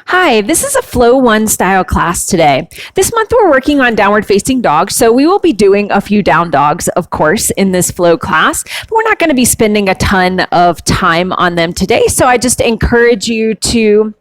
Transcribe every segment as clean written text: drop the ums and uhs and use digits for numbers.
Hi, this is a Flow One style class today. This month we're working on downward facing dog, so we will be doing a few down dogs, of course, in this Flow class, but we're not going to be spending a ton of time on them today. So I just encourage you to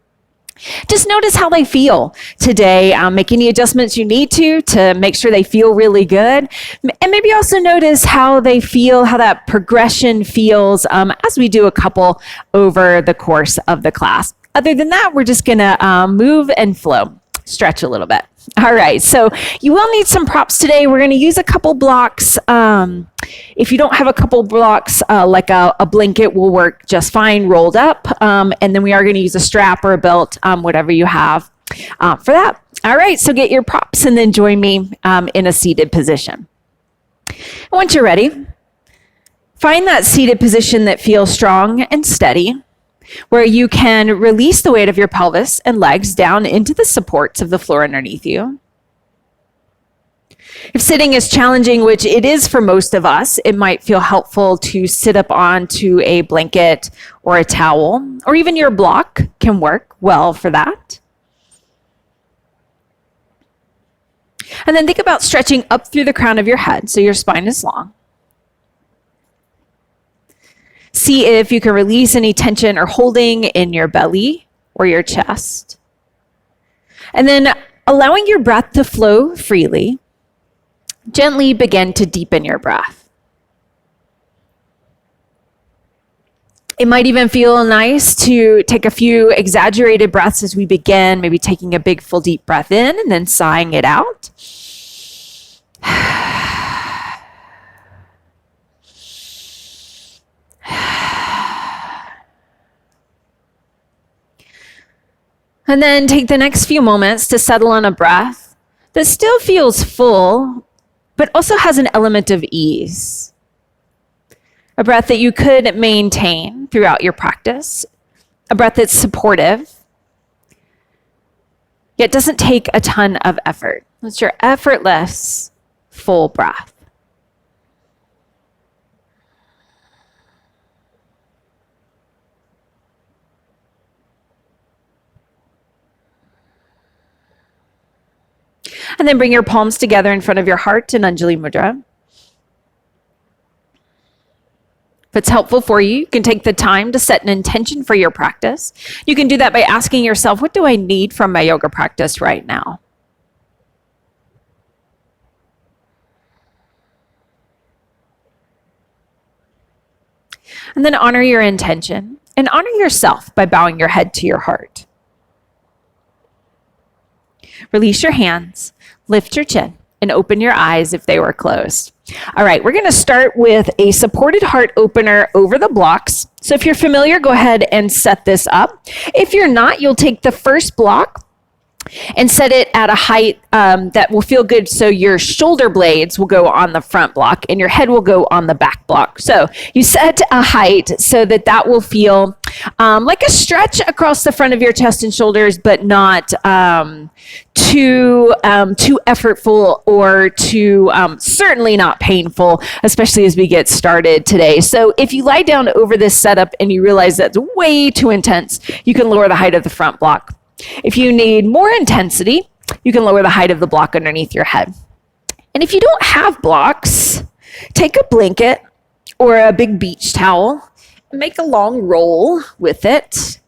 just notice how they feel today. Make any adjustments you need to make sure they feel really good. And maybe also notice how they feel, how that progression feels as we do a couple over the course of the class. Other than that, we're just going to move and flow, stretch a little bit. All right, so you will need some props today. We're going to use a couple blocks. If you don't have a couple blocks, like a blanket will work just fine, rolled up. And then we are going to use a strap or a belt, whatever you have for that. All right, so get your props and then join me in a seated position. Once you're ready, find that seated position that feels strong and steady, where you can release the weight of your pelvis and legs down into the supports of the floor underneath you. If sitting is challenging, which it is for most of us, it might feel helpful to sit up onto a blanket or a towel, or even your block can work well for that. And then think about stretching up through the crown of your head so your spine is long. See if you can release any tension or holding in your belly or your chest. And then allowing your breath to flow freely, gently begin to deepen your breath. It might even feel nice to take a few exaggerated breaths as we begin, maybe taking a big full deep breath in and then sighing it out. And then take the next few moments to settle on a breath that still feels full, but also has an element of ease. A breath that you could maintain throughout your practice. A breath that's supportive, yet doesn't take a ton of effort. It's your effortless, full breath. And then bring your palms together in front of your heart in Anjali Mudra. If it's helpful for you, you can take the time to set an intention for your practice. You can do that by asking yourself, what do I need from my yoga practice right now? And then honor your intention and honor yourself by bowing your head to your heart. Release your hands, lift your chin, and open your eyes if they were closed. All right, we're going to start with a supported heart opener over the blocks. So if you're familiar, go ahead and set this up. If you're not, you'll take the first block and set it at a height that will feel good. So your shoulder blades will go on the front block and your head will go on the back block. So you set a height so that that will feel like a stretch across the front of your chest and shoulders, but not too effortful or too certainly not painful, especially as we get started today. So if you lie down over this setup and you realize that's way too intense, you can lower the height of the front block. If you need more intensity, you can lower the height of the block underneath your head. And if you don't have blocks, take a blanket or a big beach towel, make a long roll with it,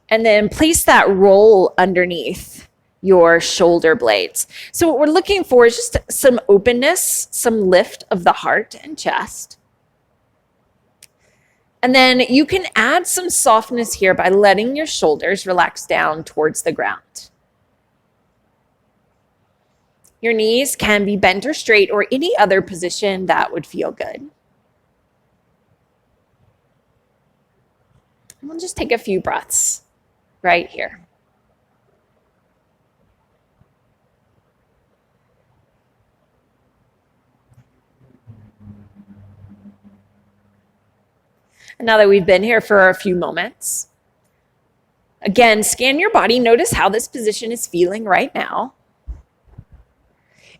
and then place that roll underneath your shoulder blades. So what we're looking for is just some openness, some lift of the heart and chest. And then you can add some softness here by letting your shoulders relax down towards the ground. Your knees can be bent or straight or any other position that would feel good. And we'll just take a few breaths right here. And now that we've been here for a few moments, again, scan your body. Notice how this position is feeling right now.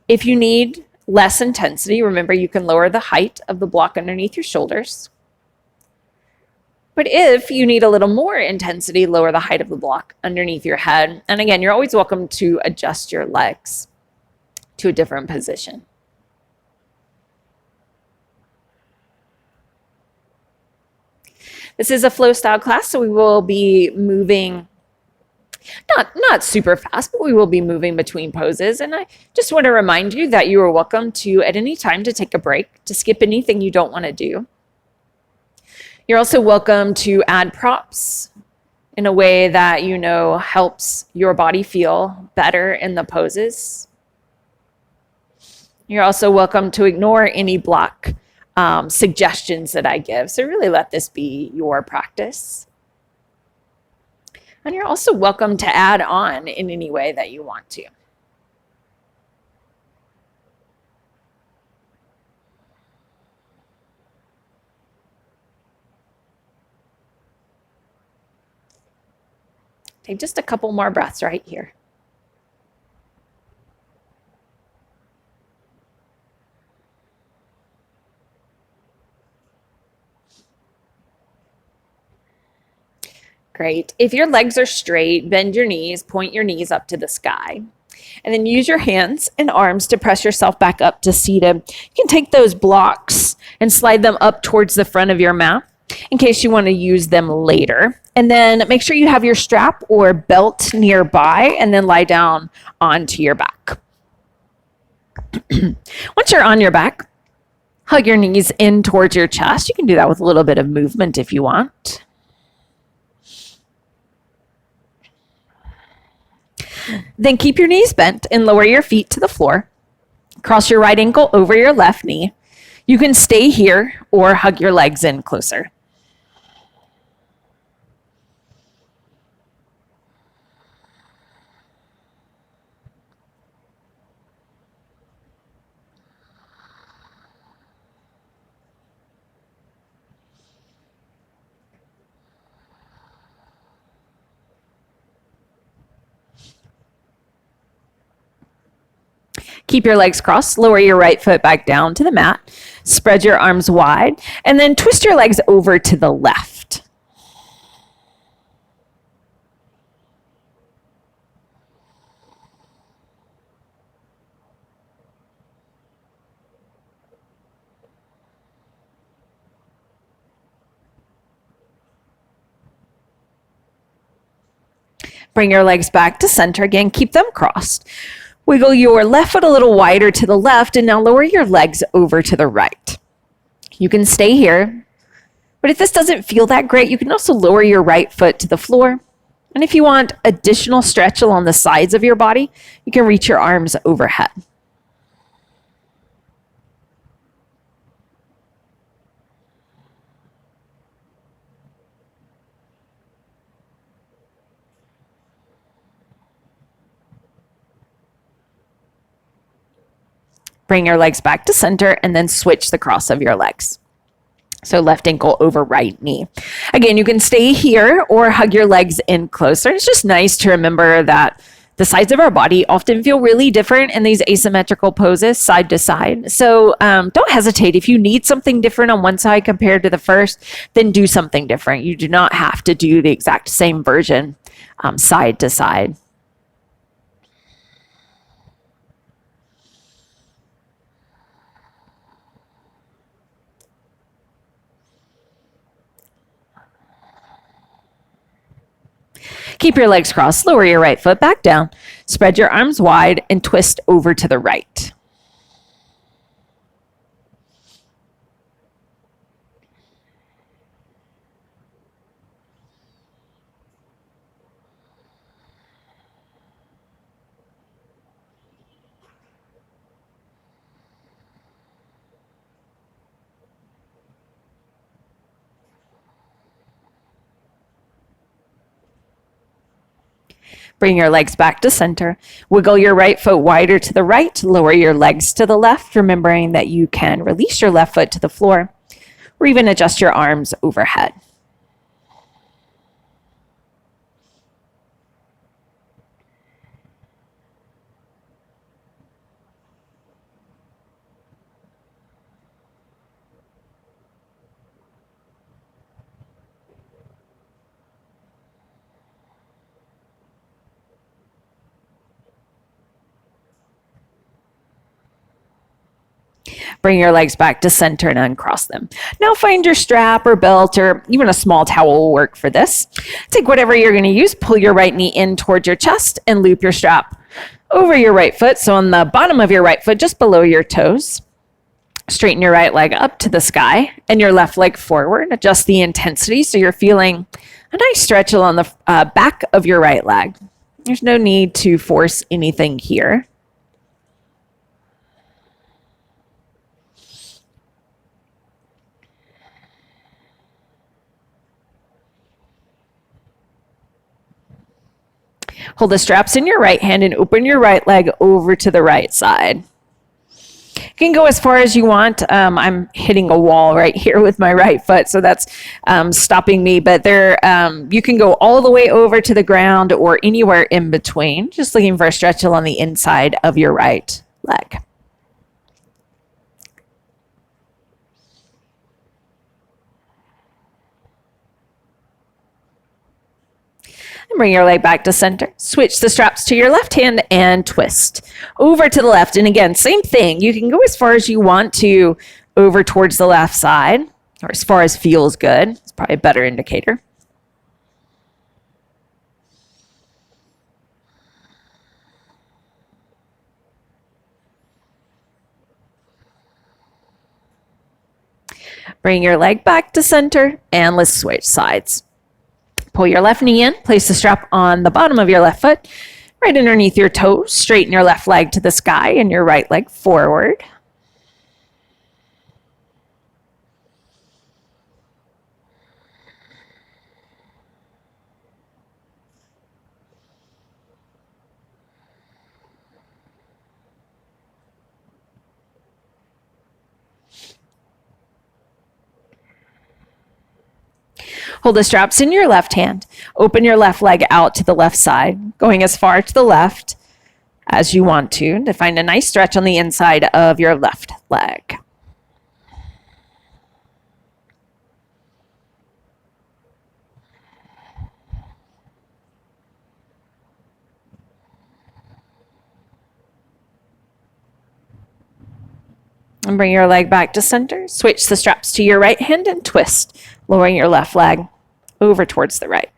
If you need less intensity, remember you can lower the height of the block underneath your shoulders. But if you need a little more intensity, lower the height of the block underneath your head. And again, you're always welcome to adjust your legs to a different position. This is a flow style class, so we will be moving not super fast, but we will be moving between poses. And I just want to remind you that you are welcome to, at any time, to take a break, to skip anything you don't want to do. You're also welcome to add props in a way that you know helps your body feel better in the poses. You're also welcome to ignore any block suggestions that I give. So really let this be your practice. And you're also welcome to add on in any way that you want to. Take just a couple more breaths right here. Great. If your legs are straight, bend your knees, point your knees up to the sky. And then use your hands and arms to press yourself back up to seated. You can take those blocks and slide them up towards the front of your mat in case you want to use them later. And then make sure you have your strap or belt nearby, and then lie down onto your back. Once you're on your back, hug your knees in towards your chest. You can do that with a little bit of movement if you want. Then keep your knees bent and lower your feet to the floor. Cross your right ankle over your left knee. You can stay here or hug your legs in closer. Keep your legs crossed. Lower your right foot back down to the mat. Spread your arms wide, and then twist your legs over to the left. Bring your legs back to center again. Keep them crossed. Wiggle your left foot a little wider to the left, and now lower your legs over to the right. You can stay here, but if this doesn't feel that great, you can also lower your right foot to the floor. And if you want additional stretch along the sides of your body, you can reach your arms overhead. Bring your legs back to center and then switch the cross of your legs. So left ankle over right knee. Again, you can stay here or hug your legs in closer. It's just nice to remember that the sides of our body often feel really different in these asymmetrical poses, side to side. So don't hesitate. If you need something different on one side compared to the first, then do something different. You do not have to do the exact same version side to side. Keep your legs crossed. Lower your right foot back down. Spread your arms wide and twist over to the right. Bring your legs back to center. Wiggle your right foot wider to the right. Lower your legs to the left, remembering that you can release your left foot to the floor or even adjust your arms overhead. Bring your legs back to center and uncross them. Now find your strap or belt or even a small towel will work for this. Take whatever you're going to use, pull your right knee in towards your chest and loop your strap over your right foot. So on the bottom of your right foot, just below your toes. Straighten your right leg up to the sky and your left leg forward. Adjust the intensity so you're feeling a nice stretch along the back of your right leg. There's no need to force anything here. Hold the straps in your right hand and open your right leg over to the right side. You can go as far as you want. I'm hitting a wall right here with my right foot, so that's stopping me. But there, you can go all the way over to the ground or anywhere in between. Just looking for a stretch along the inside of your right leg. And bring your leg back to center. Switch the straps to your left hand and twist over to the left. And again, same thing. You can go as far as you want to over towards the left side, or as far as feels good. It's probably a better indicator. Bring your leg back to center and let's switch sides. Pull your left knee in, place the strap on the bottom of your left foot, right underneath your toes. Straighten your left leg to the sky and your right leg forward. Hold the straps in your left hand. Open your left leg out to the left side, going as far to the left as you want to find a nice stretch on the inside of your left leg. And bring your leg back to center. Switch the straps to your right hand and twist, lowering your left leg over towards the right.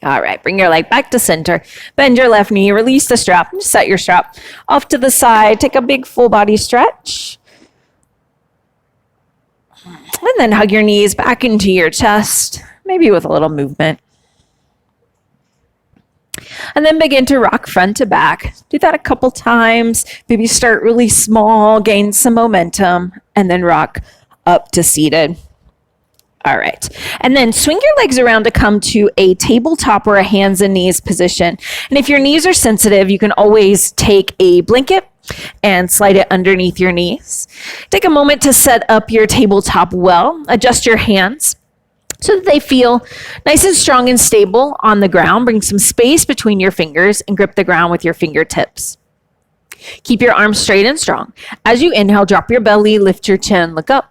All right, bring your leg back to center. Bend your left knee, release the strap, and set your strap off to the side. Take a big full body stretch. And then hug your knees back into your chest, maybe with a little movement. And then begin to rock front to back. Do that a couple times. Maybe start really small, gain some momentum, and then rock up to seated. All right. And then swing your legs around to come to a tabletop or a hands and knees position. And if your knees are sensitive, you can always take a blanket and slide it underneath your knees. Take a moment to set up your tabletop well. Adjust your hands so that they feel nice and strong and stable on the ground. Bring some space between your fingers and grip the ground with your fingertips. Keep your arms straight and strong. As you inhale, drop your belly, lift your chin, look up.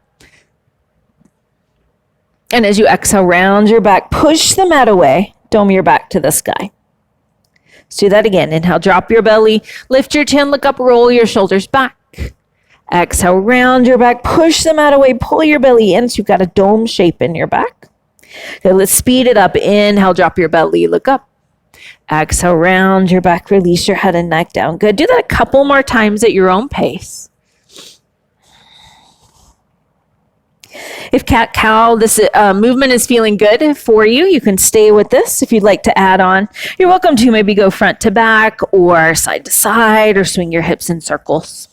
And as you exhale, round your back, push the mat away, dome your back to the sky. Let's do that again. Inhale, drop your belly, lift your chin, look up, roll your shoulders back. Exhale, round your back, push the mat away, pull your belly in so you've got a dome shape in your back. Okay, let's speed it up. Inhale, drop your belly, look up. Exhale, round your back, release your head and neck down. Good. Do that a couple more times at your own pace. If cat-cow, this movement is feeling good for you, you can stay with this. If you'd like to add on, you're welcome to maybe go front to back or side to side or swing your hips in circles.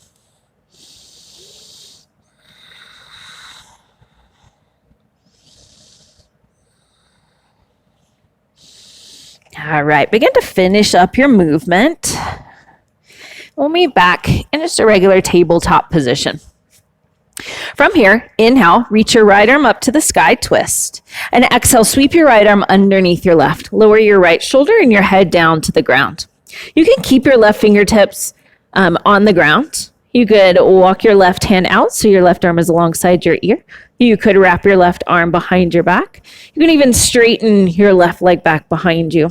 All right, begin to finish up your movement. We'll meet back in just a regular tabletop position. From here, inhale, reach your right arm up to the sky, twist. And exhale, sweep your right arm underneath your left. Lower your right shoulder and your head down to the ground. You can keep your left fingertips on the ground. You could walk your left hand out so your left arm is alongside your ear. You could wrap your left arm behind your back. You can even straighten your left leg back behind you.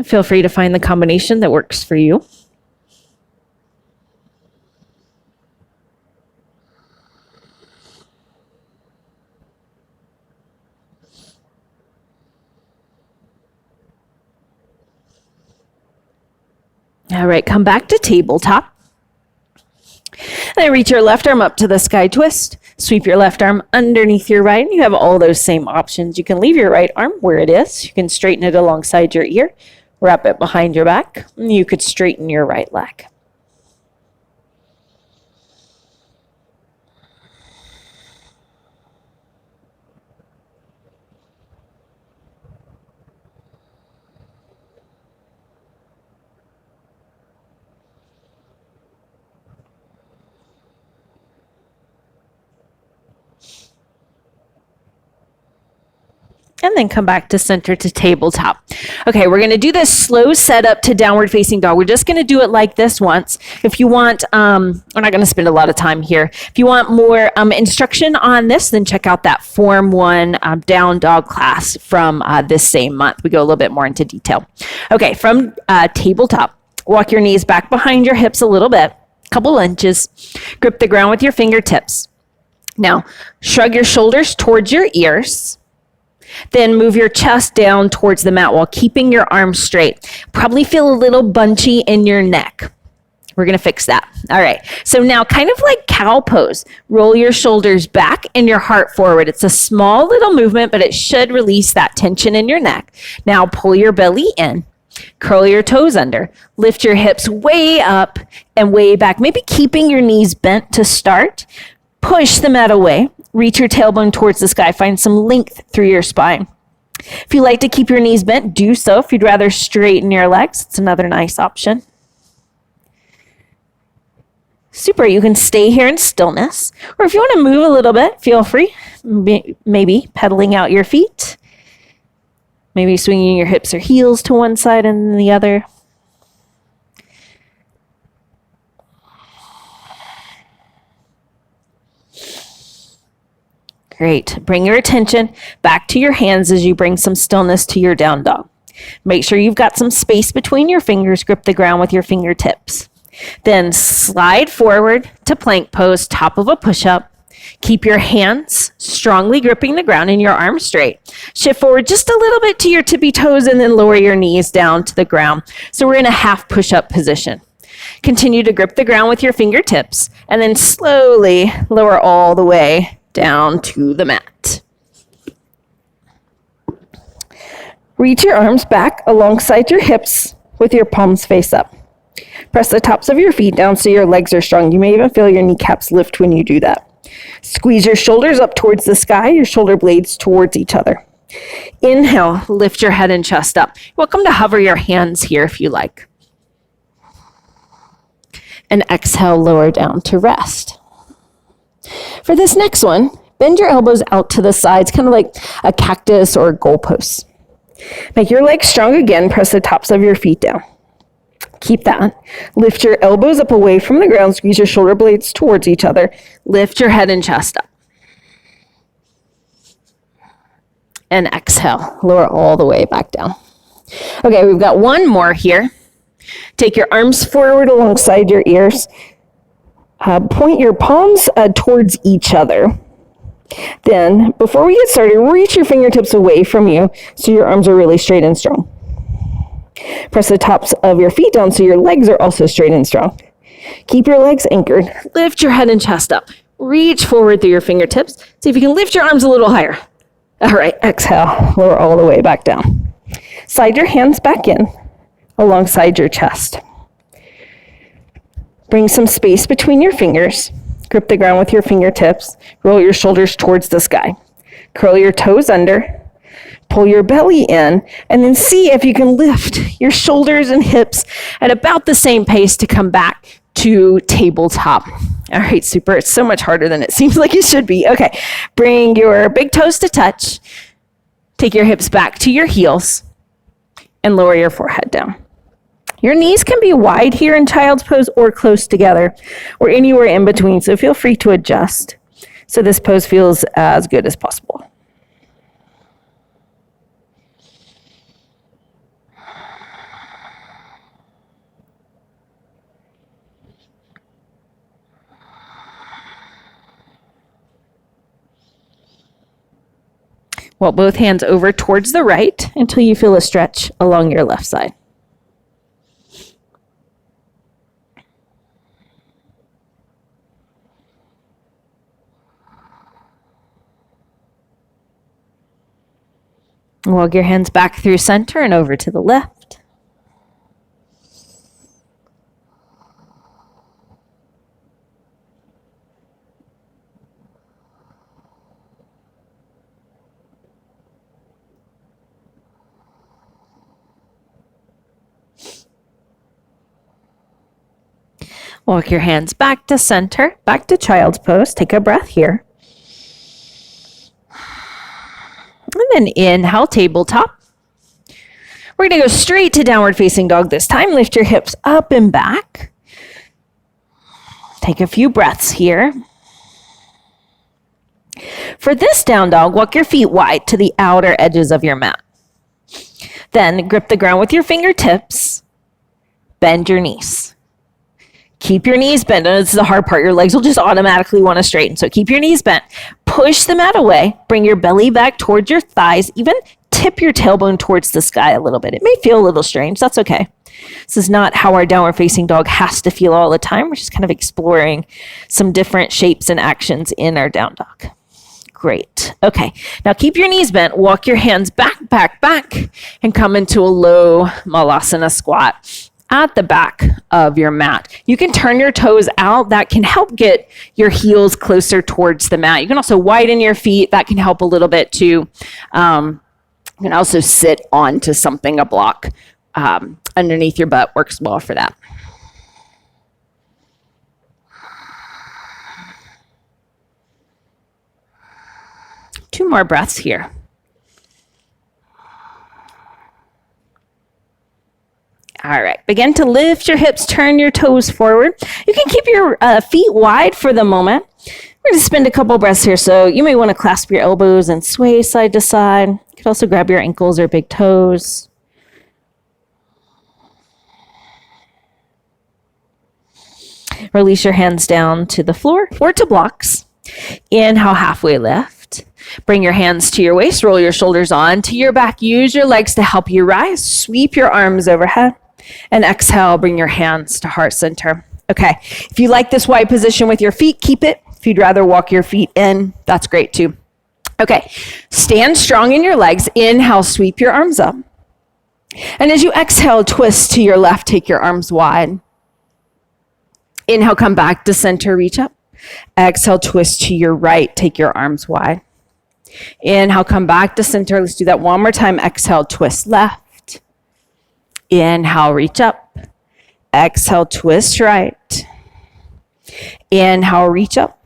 Feel free to find the combination that works for you. All right, come back to tabletop. Then reach your left arm up to the sky, twist. Sweep your left arm underneath your right. And you have all those same options. You can leave your right arm where it is. You can straighten it alongside your ear, wrap it behind your back. And you could straighten your right leg. And then come back to center to tabletop. Okay, we're gonna do this slow setup to downward facing dog. We're just gonna do it like this once. If you want, we're not gonna spend a lot of time here. If you want more instruction on this, then check out that Form 1 down dog class from this same month. We go a little bit more into detail. Okay, from tabletop, walk your knees back behind your hips a little bit, couple inches. Grip the ground with your fingertips. Now, shrug your shoulders towards your ears. Then move your chest down towards the mat while keeping your arms straight. Probably feel a little bunchy in your neck. We're going to fix that. All right. So now kind of like cow pose, roll your shoulders back and your heart forward. It's a small little movement, but it should release that tension in your neck. Now pull your belly in. Curl your toes under. Lift your hips way up and way back. Maybe keeping your knees bent to start. Push the mat away. Reach your tailbone towards the sky. Find some length through your spine. If you like to keep your knees bent, do so. If you'd rather straighten your legs, it's another nice option. Super. You can stay here in stillness. Or if you want to move a little bit, feel free. Maybe pedaling out your feet. Maybe swinging your hips or heels to one side and then the other. Great. Bring your attention back to your hands as you bring some stillness to your down dog. Make sure you've got some space between your fingers. Grip the ground with your fingertips. Then slide forward to plank pose, top of a push-up. Keep your hands strongly gripping the ground and your arms straight. Shift forward just a little bit to your tippy toes and then lower your knees down to the ground. So we're in a half push-up position. Continue to grip the ground with your fingertips and then slowly lower all the way down to the mat. Reach your arms back alongside your hips with your palms face up. Press the tops of your feet down so your legs are strong. You may even feel your kneecaps lift when you do that. Squeeze your shoulders up towards the sky, your shoulder blades towards each other. Inhale, lift your head and chest up. Welcome to hover your hands here if you like. And exhale, lower down to rest. For this next one, bend your elbows out to the sides, kind of like a cactus or a goalpost. Make your legs strong again. Press the tops of your feet down. Keep that. Lift your elbows up away from the ground. Squeeze your shoulder blades towards each other. Lift your head and chest up. And exhale. Lower all the way back down. Okay, we've got one more here. Take your arms forward alongside your ears. Point your palms towards each other. Then, before we get started, reach your fingertips away from you so your arms are really straight and strong. Press the tops of your feet down so your legs are also straight and strong. Keep your legs anchored. Lift your head and chest up. Reach forward through your fingertips. See if you can lift your arms a little higher. All right, exhale. Lower all the way back down. Slide your hands back in alongside your chest. Bring some space between your fingers. Grip the ground with your fingertips. Roll your shoulders towards the sky. Curl your toes under. Pull your belly in. And then see if you can lift your shoulders and hips at about the same pace to come back to tabletop. All right, super. It's so much harder than it seems like it should be. Okay, bring your big toes to touch. Take your hips back to your heels and lower your forehead down. Your knees can be wide here in child's pose or close together or anywhere in between, so feel free to adjust so this pose feels as good as possible. Walk both hands over towards the right until you feel a stretch along your left side. Walk your hands back through center and over to the left. Walk your hands back to center, back to child's pose. Take a breath here. And then inhale, tabletop. We're going to go straight to downward facing dog this time. Lift your hips up and back. Take a few breaths here. For this down dog, walk your feet wide to the outer edges of your mat. Then grip the ground with your fingertips. Bend your knees. Keep your knees bent. And this is the hard part. Your legs will just automatically want to straighten. So keep your knees bent. Push the mat away. Bring your belly back towards your thighs. Even tip your tailbone towards the sky a little bit. It may feel a little strange. That's okay. This is not how our downward facing dog has to feel all the time. We're just kind of exploring some different shapes and actions in our down dog. Great. Okay. Now keep your knees bent. Walk your hands back, back, back, and come into a low malasana squat at the back of your mat. You can turn your toes out. That can help get your heels closer towards the mat. You can also widen your feet. That can help a little bit too. You can also sit onto something, a block underneath your butt works well for that. Two more breaths here. All right, begin to lift your hips, turn your toes forward. You can keep your feet wide for the moment. We're going to spend a couple breaths here, so you may want to clasp your elbows and sway side to side. You can also grab your ankles or big toes. Release your hands down to the floor or to blocks. Inhale, halfway lift. Bring your hands to your waist, roll your shoulders onto your back. Use your legs to help you rise. Sweep your arms overhead. And exhale, bring your hands to heart center. Okay, if you like this wide position with your feet, keep it. If you'd rather walk your feet in, that's great too. Okay, stand strong in your legs. Inhale, sweep your arms up. And as you exhale, twist to your left, take your arms wide. Inhale, come back to center, reach up. Exhale, twist to your right, take your arms wide. Inhale, come back to center. Let's do that one more time. Exhale, twist left. Inhale, reach up. Exhale, twist right. Inhale, reach up.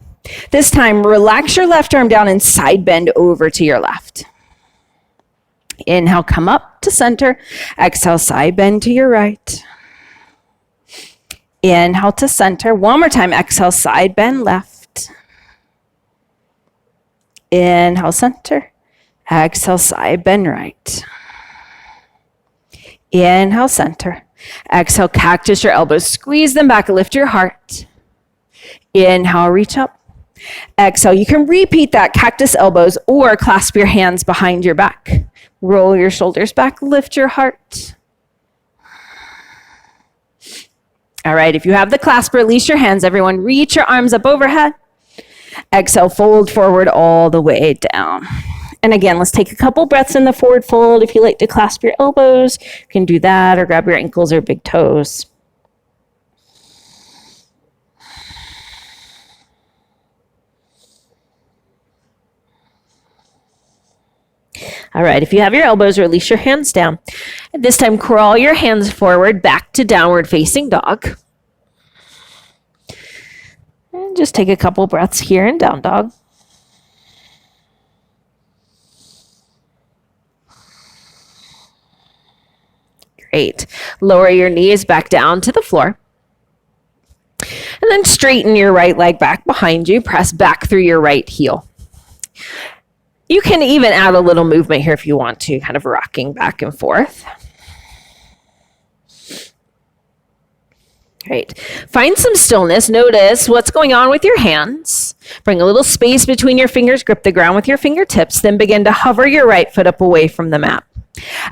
This time, relax your left arm down and side bend over to your left. Inhale, come up to center. Exhale, side bend to your right. Inhale to center. One more time. Exhale, side bend left. Inhale, center. Exhale, side bend right. Inhale, center. Exhale, cactus your elbows. Squeeze them back. Lift your heart. Inhale, reach up. Exhale, you can repeat that cactus elbows or clasp your hands behind your back. Roll your shoulders back. Lift your heart. All right, if you have the clasp, release your hands. Everyone, reach your arms up overhead. Exhale, fold forward all the way down. And again, let's take a couple breaths in the forward fold. If you like to clasp your elbows, you can do that or grab your ankles or big toes. All right, if you have your elbows, release your hands down. And this time, crawl your hands forward back to downward facing dog. And just take a couple breaths here in down dog. Great. Lower your knees back down to the floor. And then straighten your right leg back behind you. Press back through your right heel. You can even add a little movement here if you want to, kind of rocking back and forth. Great. Find some stillness. Notice what's going on with your hands. Bring a little space between your fingers. Grip the ground with your fingertips. Then begin to hover your right foot up away from the mat.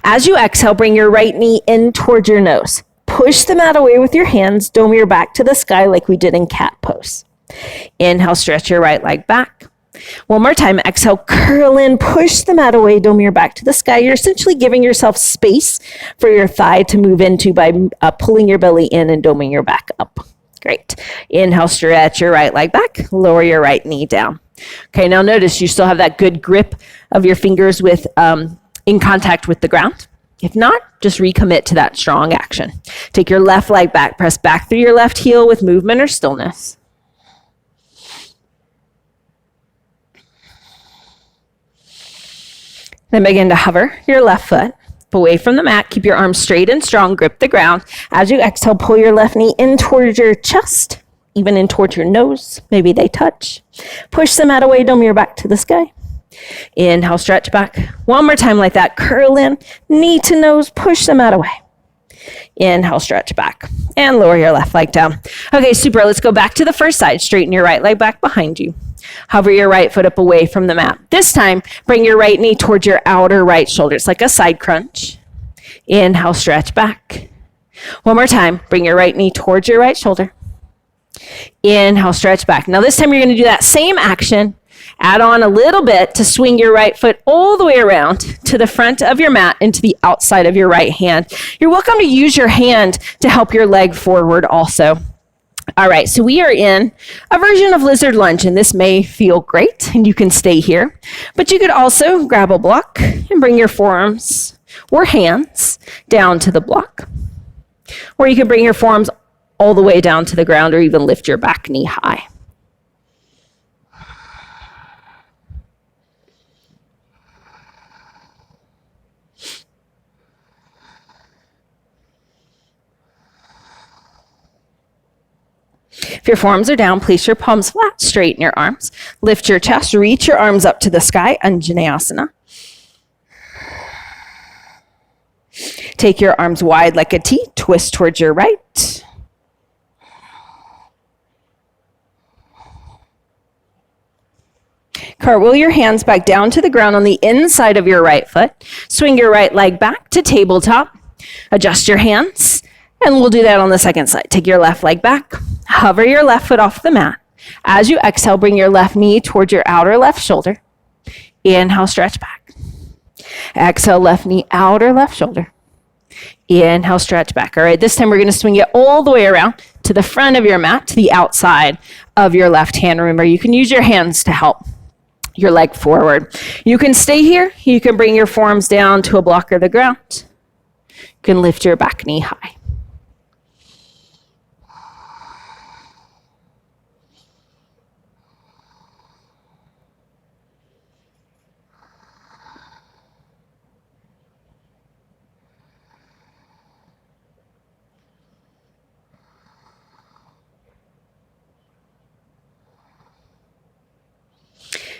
As you exhale, bring your right knee in towards your nose. Push the mat away with your hands. Dome your back to the sky like we did in cat pose. Inhale, stretch your right leg back. One more time. Exhale, curl in, push the mat away, dome your back to the sky. You're essentially giving yourself space for your thigh to move into by pulling your belly in and doming your back up. Great. Inhale, stretch your right leg back. Lower your right knee down. Okay, now notice you still have that good grip of your fingers with in contact with the ground. If not, just recommit to that strong action. Take your left leg back. Press back through your left heel with movement or stillness. Then begin to hover your left foot away from the mat. Keep your arms straight and strong. Grip the ground. As you exhale, pull your left knee in towards your chest, even in towards your nose. Maybe they touch. Push the mat away. Dome your back to the sky. Inhale, stretch back. One more time like that. Curl in, knee to nose. Push the mat away. Inhale, stretch back. And lower your left leg down. Okay, super. Let's go back to the first side. Straighten your right leg back behind you. Hover your right foot up away from the mat. This time, bring your right knee towards your outer right shoulder. It's like a side crunch. Inhale, stretch back. One more time. Bring your right knee towards your right shoulder. Inhale, stretch back. Now this time you're going to do that same action. Add on a little bit to swing your right foot all the way around to the front of your mat and to the outside of your right hand. You're welcome to use your hand to help your leg forward also. All right, so we are in a version of lizard lunge, and this may feel great, and you can stay here. But you could also grab a block and bring your forearms or hands down to the block. Or you could bring your forearms all the way down to the ground or even lift your back knee high. If your forearms are down, place your palms flat, straighten your arms. Lift your chest, reach your arms up to the sky, Anjaneyasana. Take your arms wide like a T, twist towards your right. Cartwheel your hands back down to the ground on the inside of your right foot. Swing your right leg back to tabletop. Adjust your hands. And we'll do that on the second side. Take your left leg back. Hover your left foot off the mat. As you exhale, bring your left knee towards your outer left shoulder. Inhale, stretch back. Exhale, left knee, outer left shoulder. Inhale, stretch back. All right, this time we're going to swing it all the way around to the front of your mat, to the outside of your left hand. Remember, you can use your hands to help your leg forward. You can stay here. You can bring your forearms down to a block or the ground. You can lift your back knee high.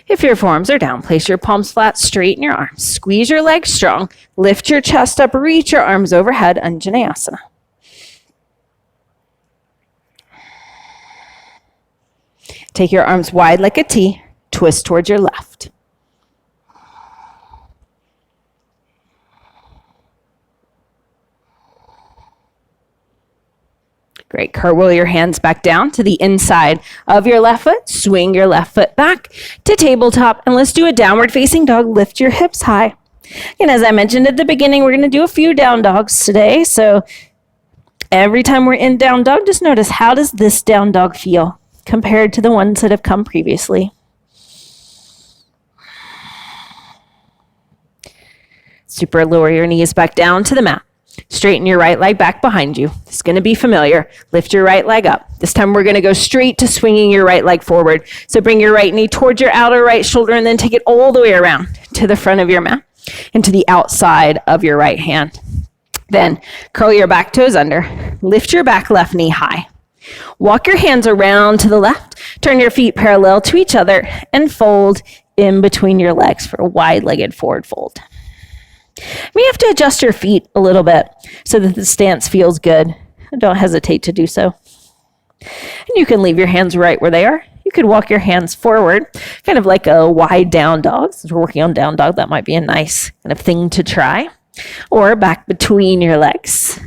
If your forearms are down, place your palms flat, straighten your arms. Squeeze your legs strong. Lift your chest up, reach your arms overhead, Anjaneyasana. Take your arms wide like a T, twist towards your left. Great. Cartwheel your hands back down to the inside of your left foot. Swing your left foot back to tabletop. And let's do a downward facing dog. Lift your hips high. And as I mentioned at the beginning, we're going to do a few down dogs today. So every time we're in down dog, just notice, how does this down dog feel compared to the ones that have come previously? Super. Lower your knees back down to the mat. Straighten your right leg back behind you. It's going to be familiar. Lift your right leg up. This time we're going to go straight to swinging your right leg forward. So bring your right knee towards your outer right shoulder and then take it all the way around to the front of your mat and to the outside of your right hand. Then curl your back toes under. Lift your back left knee high. Walk your hands around to the left. Turn your feet parallel to each other and fold in between your legs for a wide-legged forward fold. You may have to adjust your feet a little bit so that the stance feels good. Don't hesitate to do so. And you can leave your hands right where they are. You could walk your hands forward, kind of like a wide down dog. Since we're working on down dog, that might be a nice kind of thing to try. Or back between your legs,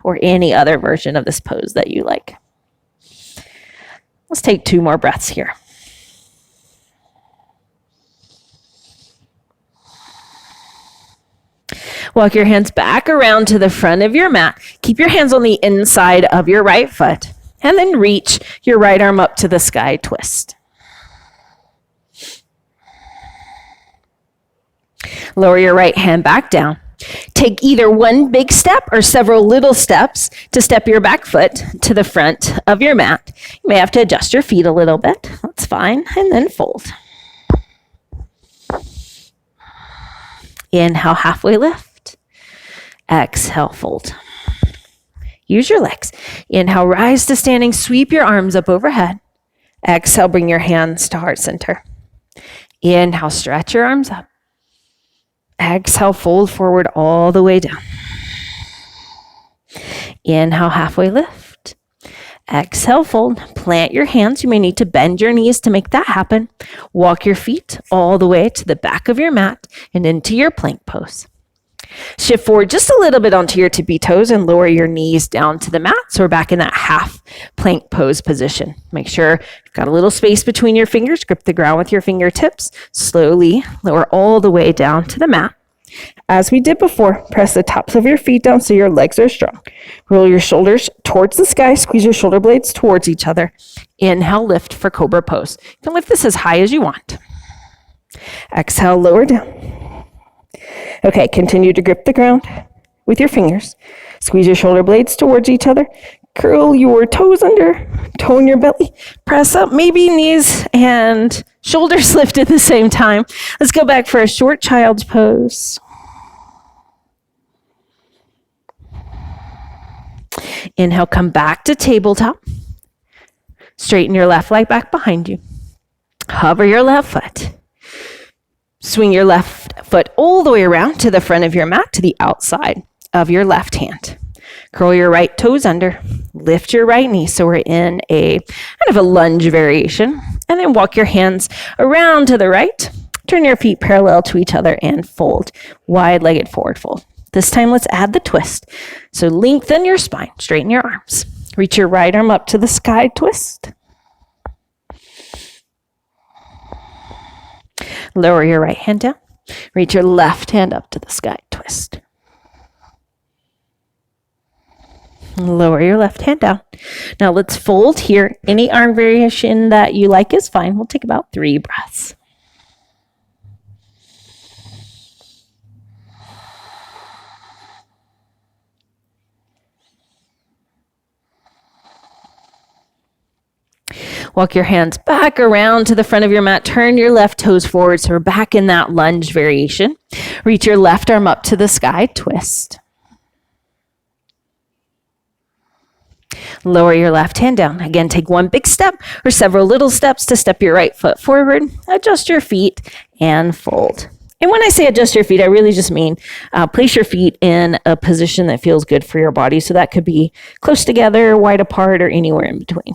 or any other version of this pose that you like. Let's take 2 more breaths here. Walk your hands back around to the front of your mat. Keep your hands on the inside of your right foot. And then reach your right arm up to the sky twist. Lower your right hand back down. Take either one big step or several little steps to step your back foot to the front of your mat. You may have to adjust your feet a little bit. That's fine. And then fold. Inhale, halfway lift. Exhale, fold. Use your legs. Inhale, rise to standing. Sweep your arms up overhead. Exhale, bring your hands to heart center. Inhale, stretch your arms up. Exhale, fold forward all the way down. Inhale, halfway lift. Exhale, fold. Plant your hands. You may need to bend your knees to make that happen. Walk your feet all the way to the back of your mat and into your plank pose. Shift forward just a little bit onto your tippy toes and lower your knees down to the mat. So we're back in that half plank pose position. Make sure you've got a little space between your fingers. Grip the ground with your fingertips. Slowly lower all the way down to the mat. As we did before, press the tops of your feet down so your legs are strong. Roll your shoulders towards the sky. Squeeze your shoulder blades towards each other. Inhale, lift for cobra pose. You can lift this as high as you want. Exhale, lower down. Okay, continue to grip the ground with your fingers. Squeeze your shoulder blades towards each other. Curl your toes under. Tone your belly. Press up, maybe knees and shoulders lift at the same time. Let's go back for a short child's pose. Inhale, come back to tabletop. Straighten your left leg back behind you. Hover your left foot. Swing your left foot all the way around to the front of your mat, to the outside of your left hand. Curl your right toes under. Lift your right knee so we're in a kind of a lunge variation. And then walk your hands around to the right. Turn your feet parallel to each other and fold. Wide-legged forward fold. This time let's add the twist. So lengthen your spine. Straighten your arms. Reach your right arm up to the sky twist. Lower your right hand down. Reach your left hand up to the sky twist. Lower your left hand down. Now let's fold here. Any arm variation that you like is fine. We'll take about 3 breaths. Walk your hands back around to the front of your mat. Turn your left toes forward so we're back in that lunge variation. Reach your left arm up to the sky, twist. Lower your left hand down. Again, take one big step or several little steps to step your right foot forward. Adjust your feet and fold. And when I say adjust your feet, I really just mean place your feet in a position that feels good for your body. So that could be close together, wide apart, or anywhere in between.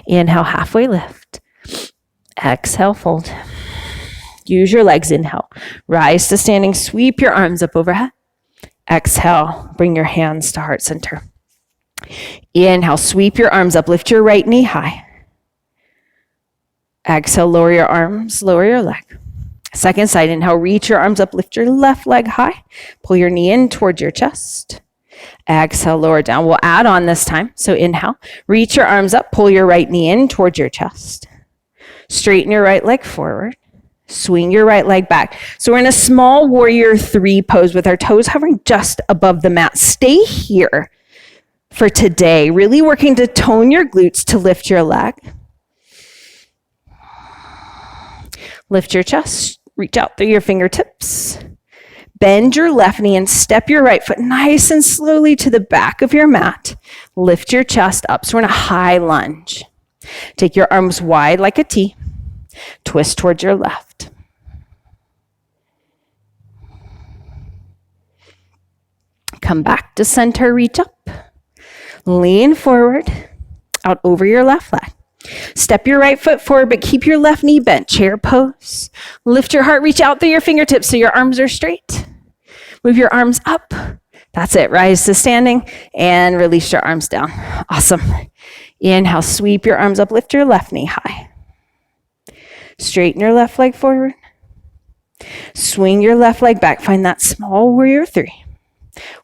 Inhale, halfway lift. Exhale, fold. Use your legs. Inhale, rise to standing. Sweep your arms up overhead. Exhale, bring your hands to heart center. Inhale, sweep your arms up. Lift your right knee high. Exhale, lower your arms, lower your leg. Second side, inhale, reach your arms up. Lift your left leg high. Pull your knee in towards your chest. Exhale, lower down. We'll add on this time. So inhale, reach your arms up, pull your right knee in towards your chest. Straighten your right leg forward. Swing your right leg back. So we're in a small warrior 3 pose with our toes hovering just above the mat. Stay here for today, really working to tone your glutes to lift your leg. Lift your chest, reach out through your fingertips. Bend your left knee and step your right foot nice and slowly to the back of your mat. Lift your chest up. So we're in a high lunge. Take your arms wide like a T. Twist towards your left. Come back to center, reach up. Lean forward, out over your left leg. Step your right foot forward, but keep your left knee bent. Chair pose. Lift your heart, reach out through your fingertips so your arms are straight. Move your arms up. That's it. Rise to standing and release your arms down. Awesome. Inhale, sweep your arms up, lift your left knee high. Straighten your left leg forward. Swing your left leg back. Find that small warrior 3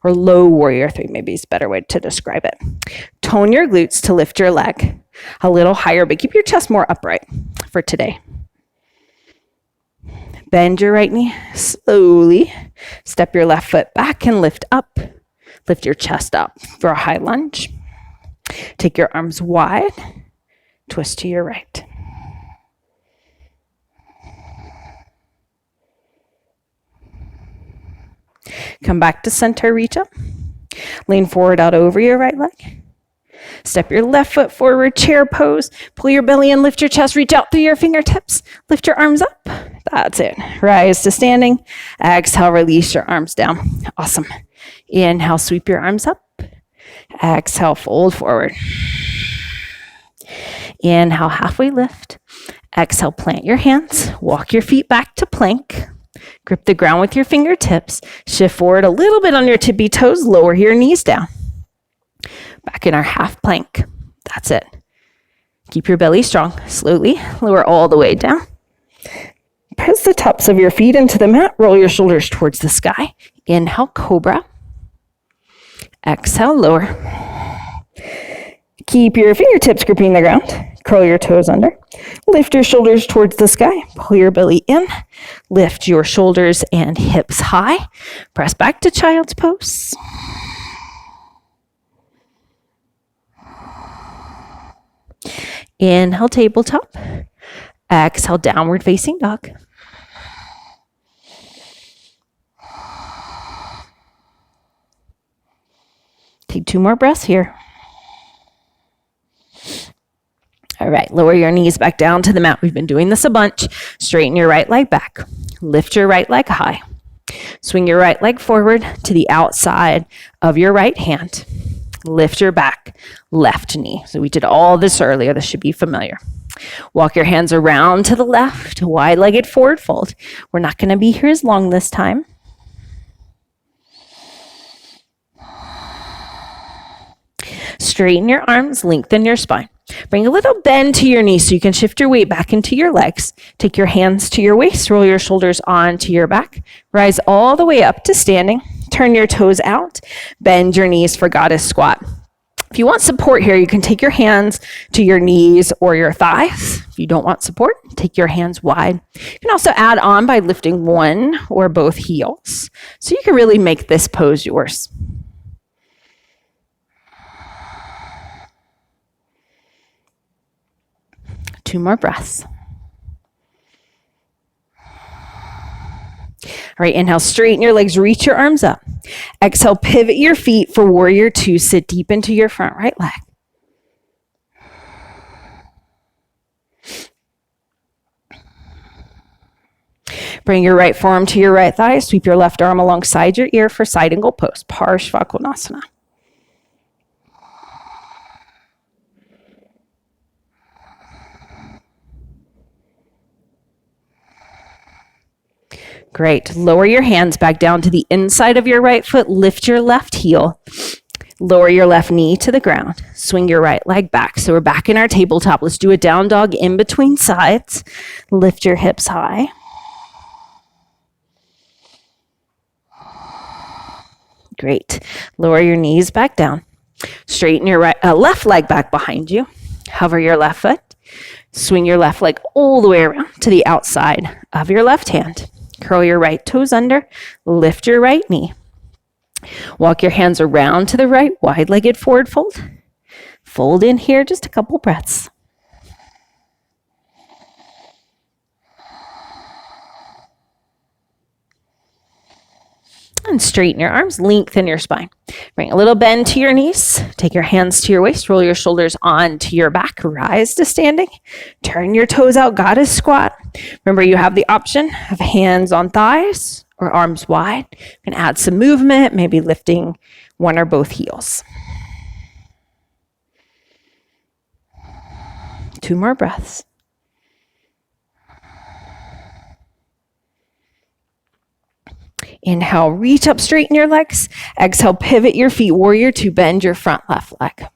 or low warrior 3, maybe is a better way to describe it. Tone your glutes to lift your leg a little higher, but keep your chest more upright for today. Bend your right knee slowly. Step your left foot back and lift up. Lift your chest up for a high lunge. Take your arms wide. Twist to your right. Come back to center, reach up. Lean forward out over your right leg. Step your left foot forward, chair pose. Pull your belly in, lift your chest, reach out through your fingertips. Lift your arms up. That's it. Rise to standing. Exhale, release your arms down. Awesome. Inhale, sweep your arms up. Exhale, fold forward. Inhale, halfway lift. Exhale, plant your hands. Walk your feet back to plank. Grip the ground with your fingertips. Shift forward a little bit on your tippy toes. Lower your knees down. Back in our half plank. That's it. Keep your belly strong. Slowly lower all the way down. Press the tops of your feet into the mat. Roll your shoulders towards the sky. Inhale, cobra. Exhale, lower. Keep your fingertips gripping the ground. Curl your toes under. Lift your shoulders towards the sky. Pull your belly in. Lift your shoulders and hips high. Press back to child's pose. Inhale, tabletop. Exhale, downward facing dog. Take 2 more breaths here. All right, lower your knees back down to the mat. We've been doing this a bunch. Straighten your right leg back. Lift your right leg high. Swing your right leg forward to the outside of your right hand. Lift your back left knee. So we did all this earlier. This should be familiar. Walk your hands around to the left, wide-legged forward fold. We're not going to be here as long this time. Straighten your arms, lengthen your spine. Bring a little bend to your knees so you can shift your weight back into your legs. Take your hands to your waist, roll your shoulders onto your back. Rise all the way up to standing. Turn your toes out. Bend your knees for goddess squat. If you want support here, you can take your hands to your knees or your thighs. If you don't want support, take your hands wide. You can also add on by lifting one or both heels. So you can really make this pose yours. Two more breaths. All right, inhale, straighten your legs, reach your arms up. Exhale, pivot your feet for warrior 2. Sit deep into your front right leg. Bring your right forearm to your right thigh. Sweep your left arm alongside your ear for side angle pose, Parshva. Great. Lower your hands back down to the inside of your right foot. Lift your left heel. Lower your left knee to the ground. Swing your right leg back. So we're back in our tabletop. Let's do a down dog in between sides. Lift your hips high. Great. Lower your knees back down. Straighten your left leg back behind you. Hover your left foot. Swing your left leg all the way around to the outside of your left hand. Curl your right toes under, lift your right knee. Walk your hands around to the right, wide-legged forward fold. Fold in here, just a couple breaths. And straighten your arms, lengthen your spine. Bring a little bend to your knees. Take your hands to your waist, roll your shoulders onto your back, rise to standing. Turn your toes out, goddess squat. Remember, you have the option of hands on thighs or arms wide. You can add some movement, maybe lifting one or both heels. 2 more breaths. Inhale, reach up, straighten your legs. Exhale, pivot your feet, warrior 2, bend your front left leg.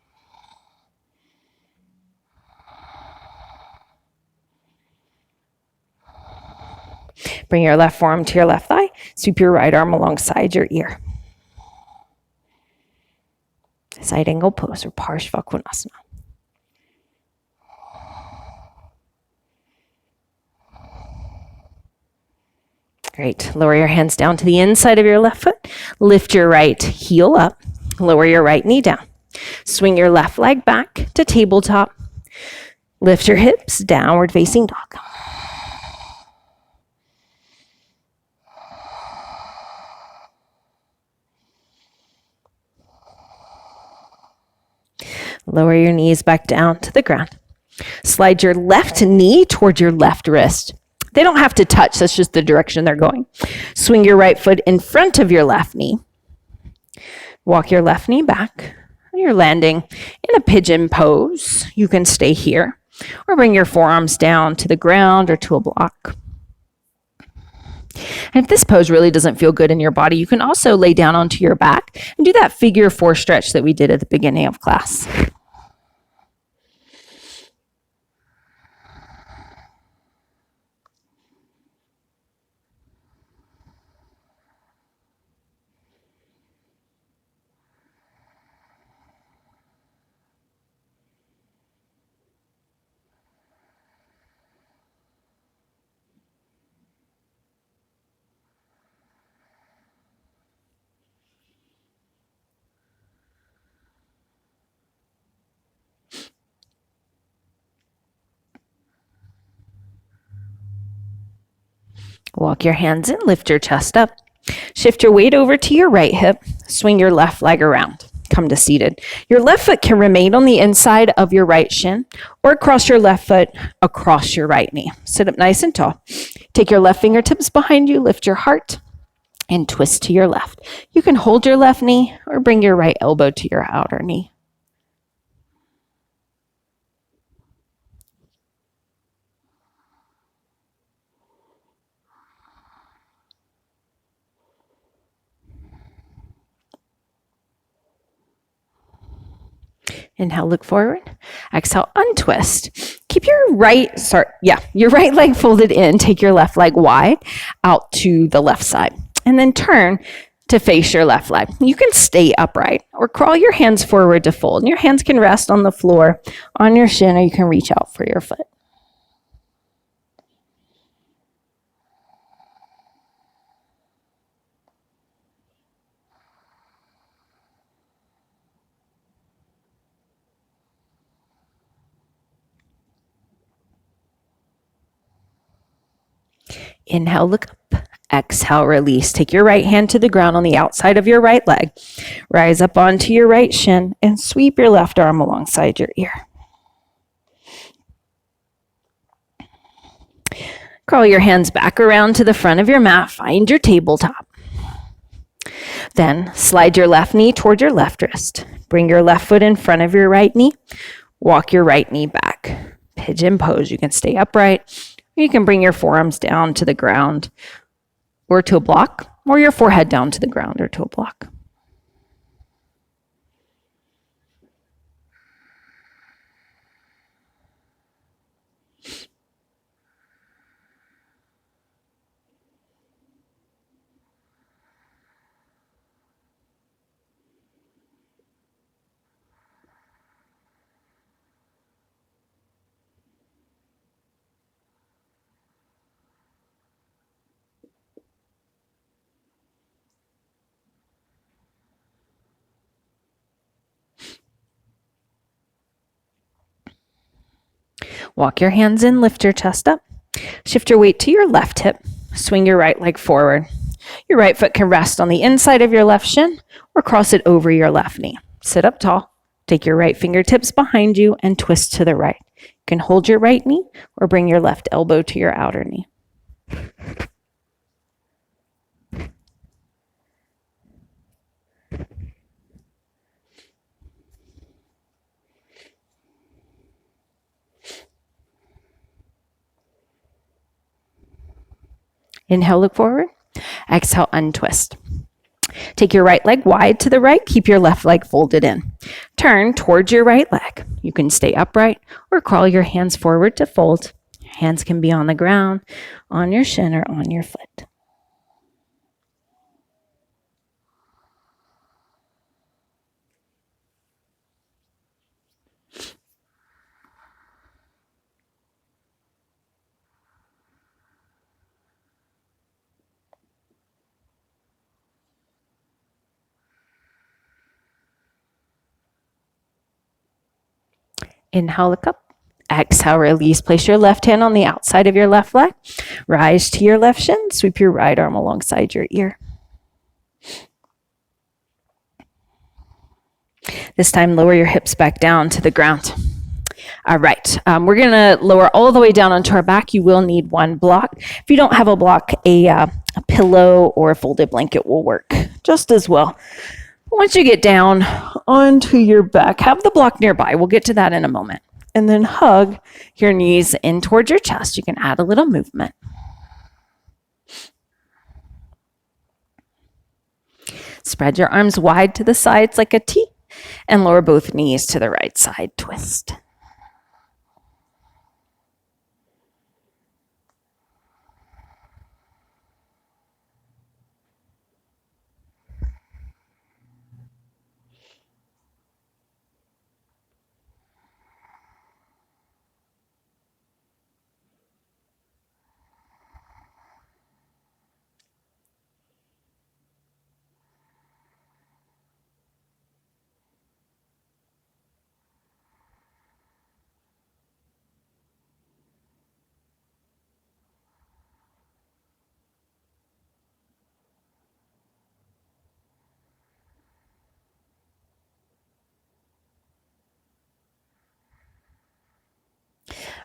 Bring your left forearm to your left thigh. Sweep your right arm alongside your ear. Side angle pose or Parshva. Great. Lower your hands down to the inside of your left foot. Lift your right heel up. Lower your right knee down. Swing your left leg back to tabletop. Lift your hips, downward facing dog. Lower your knees back down to the ground. Slide your left knee toward your left wrist. They don't have to touch, that's just the direction they're going. Swing your right foot in front of your left knee. Walk your left knee back. You're landing in a pigeon pose. You can stay here or bring your forearms down to the ground or to a block. And if this pose really doesn't feel good in your body, you can also lay down onto your back and do that figure 4 stretch that we did at the beginning of class. Walk your hands in, lift your chest up. Shift your weight over to your right hip. Swing your left leg around. Come to seated. Your left foot can remain on the inside of your right shin or cross your left foot across your right knee. Sit up nice and tall. Take your left fingertips behind you, lift your heart, and twist to your left. You can hold your left knee or bring your right elbow to your outer knee. Inhale, look forward. Exhale, untwist. Keep your right leg folded in. Take your left leg wide out to the left side. And then turn to face your left leg. You can stay upright or crawl your hands forward to fold. And your hands can rest on the floor, on your shin, or you can reach out for your foot. Inhale, look up. Exhale, release. Take your right hand to the ground on the outside of your right leg. Rise up onto your right shin and sweep your left arm alongside your ear. Curl your hands back around to the front of your mat. Find your tabletop. Then slide your left knee toward your left wrist. Bring your left foot in front of your right knee. Walk your right knee back. Pigeon pose. You can stay upright. You can bring your forearms down to the ground or to a block, or your forehead down to the ground or to a block. Walk your hands in, lift your chest up. Shift your weight to your left hip. Swing your right leg forward. Your right foot can rest on the inside of your left shin or cross it over your left knee. Sit up tall. Take your right fingertips behind you and twist to the right. You can hold your right knee or bring your left elbow to your outer knee. Inhale, look forward. Exhale, untwist. Take your right leg wide to the right. Keep your left leg folded in. Turn towards your right leg. You can stay upright or crawl your hands forward to fold. Your hands can be on the ground, on your shin, or on your foot. Inhale, look up. Exhale, release. Place your left hand on the outside of your left leg. Rise to your left shin. Sweep your right arm alongside your ear. This time, lower your hips back down to the ground. All right, we're going to lower all the way down onto our back. You will need one block. If you don't have a block, a pillow or a folded blanket will work just as well. Once you get down onto your back, have the block nearby. We'll get to that in a moment. And then hug your knees in towards your chest. You can add a little movement. Spread your arms wide to the sides like a T and lower both knees to the right side. Twist.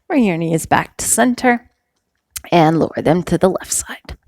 Bring your knees back to center and lower them to the left side.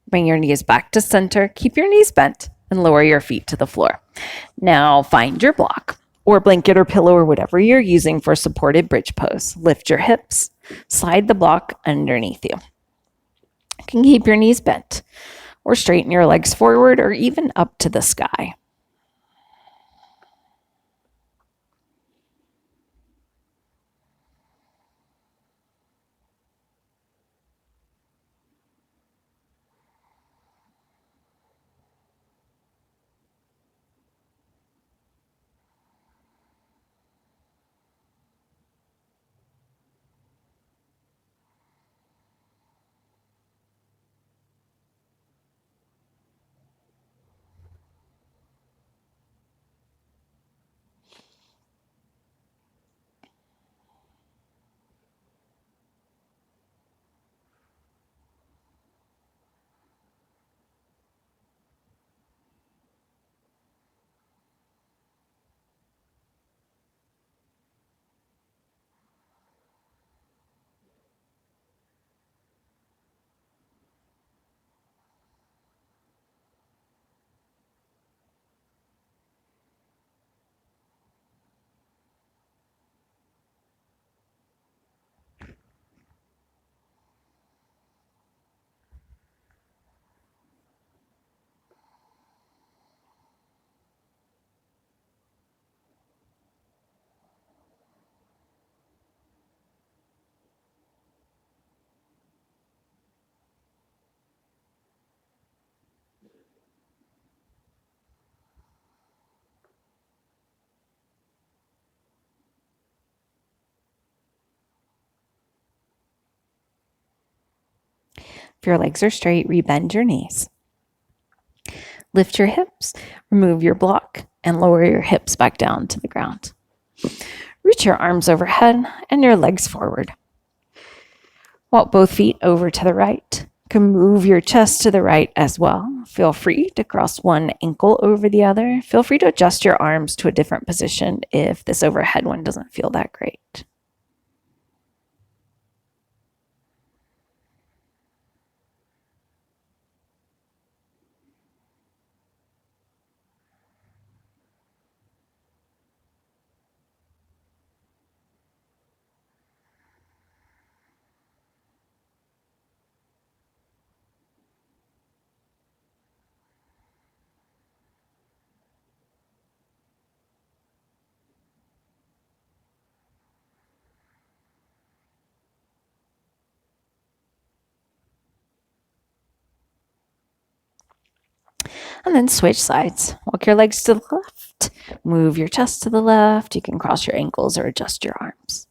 Bring your knees back to center. Keep your knees bent and lower your feet to the floor. Now find your block or blanket or pillow or whatever you're using for supported bridge pose. Lift your hips. Slide the block underneath you. You can keep your knees bent or straighten your legs forward or even up to the sky. If your legs are straight, rebend your knees. Lift your hips, remove your block, and lower your hips back down to the ground. Reach your arms overhead and your legs forward. Walk both feet over to the right. You can move your chest to the right as well. Feel free to cross one ankle over the other. Feel free to adjust your arms to a different position if this overhead one doesn't feel that great. And then switch sides. Walk your legs to the left. Move your chest to the left. You can cross your ankles or adjust your arms.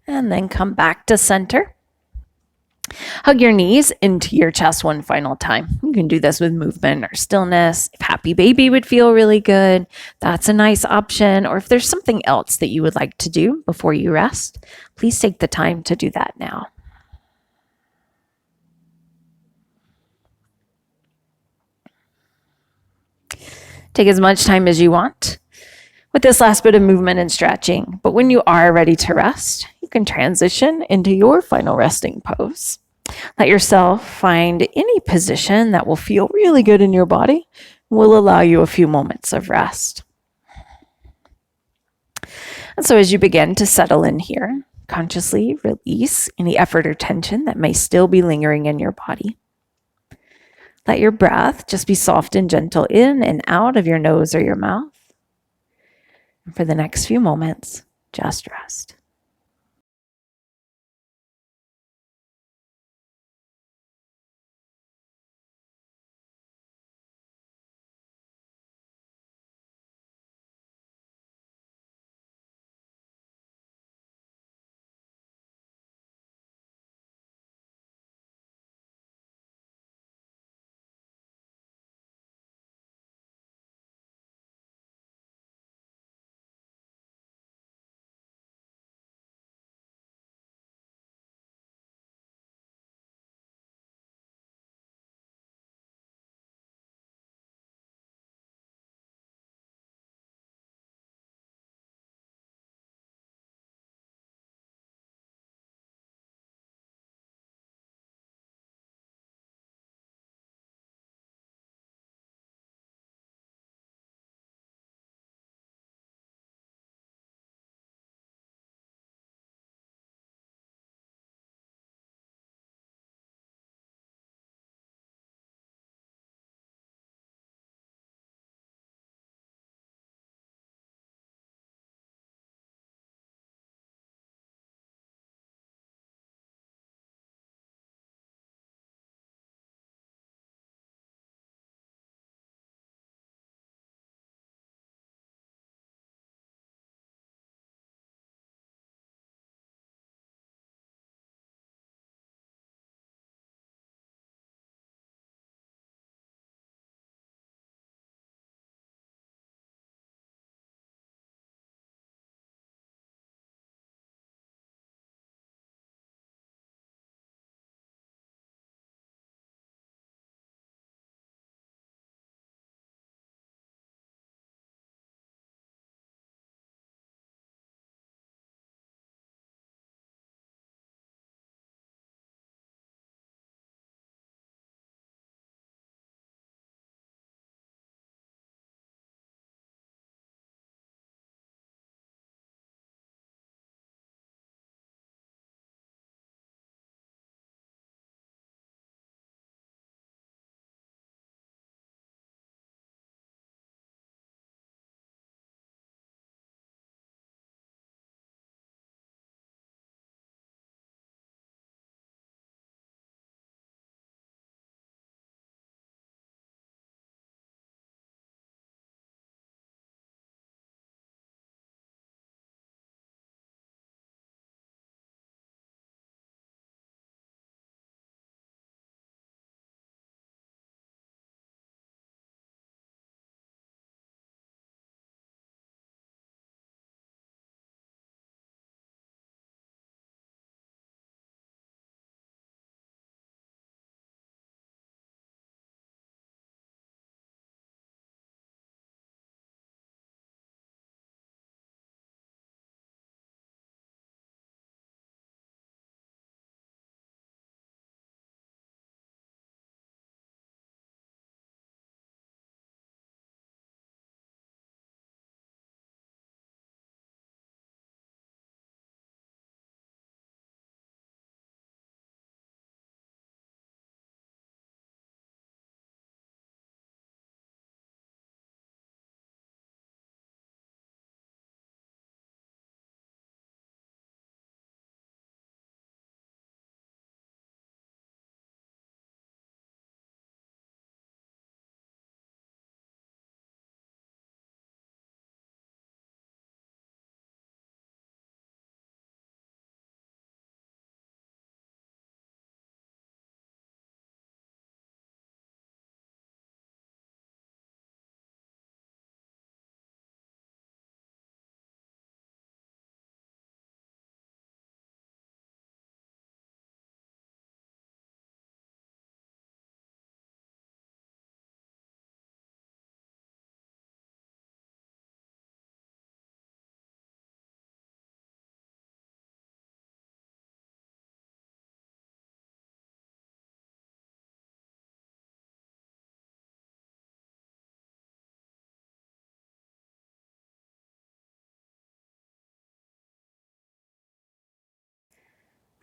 And then come back to center. Hug your knees into your chest one final time. You can do this with movement or stillness. If happy baby would feel really good, that's a nice option. Or if there's something else that you would like to do before you rest, please take the time to do that now. Take as much time as you want with this last bit of movement and stretching. But when you are ready to rest, you can transition into your final resting pose. Let yourself find any position that will feel really good in your body and will allow you a few moments of rest. And so as you begin to settle in here, consciously release any effort or tension that may still be lingering in your body. Let your breath just be soft and gentle in and out of your nose or your mouth. And for the next few moments, just rest.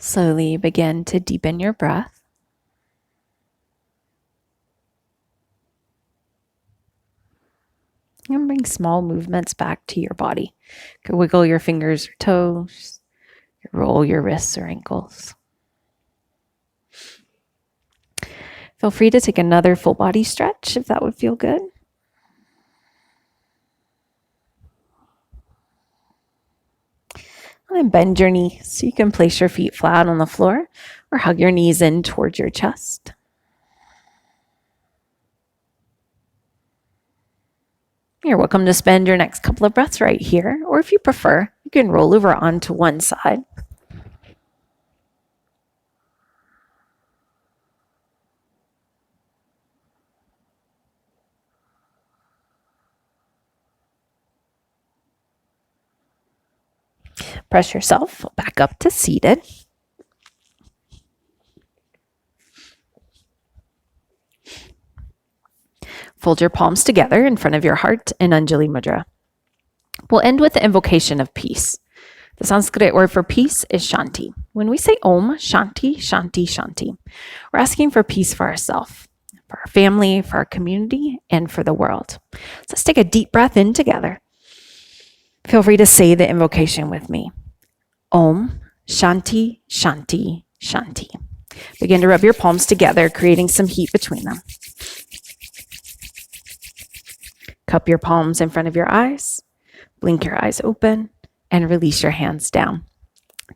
Slowly begin to deepen your breath. And bring small movements back to your body. You can wiggle your fingers or toes, roll your wrists or ankles. Feel free to take another full body stretch if that would feel good. And then bend your knees so you can place your feet flat on the floor or hug your knees in towards your chest. You're welcome to spend your next couple of breaths right here, or if you prefer, you can roll over onto one side. Press yourself back up to seated. Fold your palms together in front of your heart in Anjali Mudra. We'll end with the invocation of peace. The Sanskrit word for peace is Shanti. When we say Om, Shanti, Shanti, Shanti, we're asking for peace for ourselves, for our family, for our community, and for the world. So let's take a deep breath in together. Feel free to say the invocation with me. Om, Shanti, Shanti, Shanti. Begin to rub your palms together, creating some heat between them. Cup your palms in front of your eyes, blink your eyes open, and release your hands down.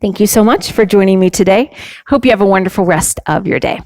Thank you so much for joining me today. Hope you have a wonderful rest of your day.